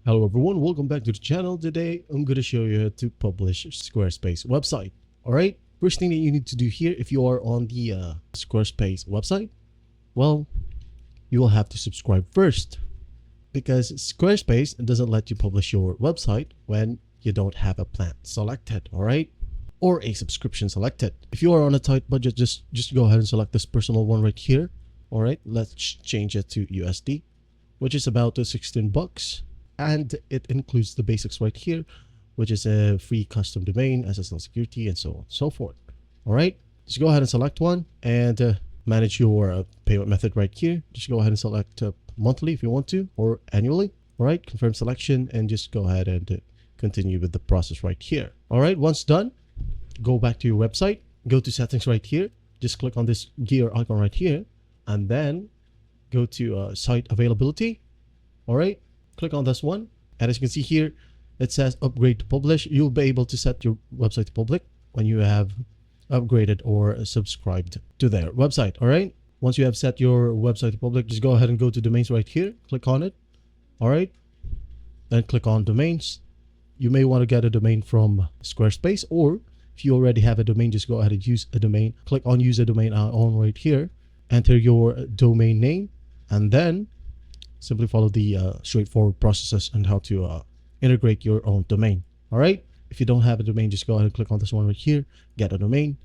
Hello everyone, welcome back to the channel. Today I'm going to show you how to publish Squarespace website. Alright, first thing that you need to do here if you are on the Squarespace website, well, you will have to subscribe first because Squarespace doesn't let you publish your website when you don't have a plan selected, alright? Or a subscription selected. If you are on a tight budget, just go ahead and select this personal one right here. Alright, let's change it to USD, which is about 16 bucks. And it includes the basics right here, which is a free custom domain, SSL security, and so on and so forth. All right, just go ahead and select one and manage your payment method right here. Just go ahead and select monthly if you want to, or annually. All right, confirm selection and just go ahead and continue with the process right here. All right, once done, go back to your website, go to settings right here. Just click on this gear icon right here, and then go to site availability. All right. Click on this one, and as you can see here, it says upgrade to publish. You'll be able to set your website to public when you have upgraded or subscribed to their website. All right, once you have set your website to public, just go ahead and go to domains right here, click on it. All right, then click on domains. You may want to get a domain from Squarespace, or if you already have a domain, just go ahead and use a domain. Click on use a domain on right here, enter your domain name, and then simply follow the straightforward processes and how to integrate your own domain. All right. If you don't have a domain, just go ahead and click on this one right here, get a domain,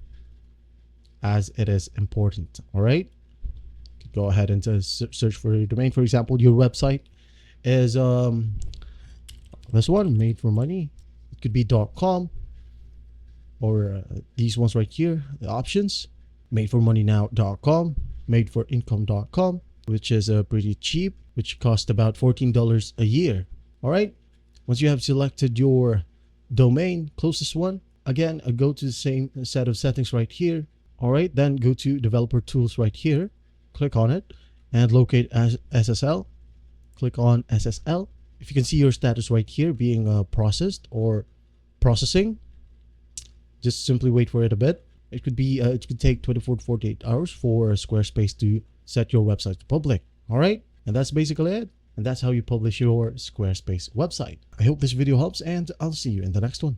as it is important. All right. Go ahead and search for your domain. For example, your website is this one, made for money. It could be .com or these ones right here, the options, made for money now.com, made for income.com, which is pretty cheap, which cost about $14 a year. All right. Once you have selected your domain, close this one. Again, go to the same set of settings right here. All right. Then go to developer tools right here. Click on it and locate as SSL. Click on SSL. If you can see your status right here being processed or processing, just simply wait for it a bit. It could be it could take 24 to 48 hours for Squarespace to set your website to public. All right. And that's basically it. And that's how you publish your Squarespace website. I hope this video helps, and I'll see you in the next one.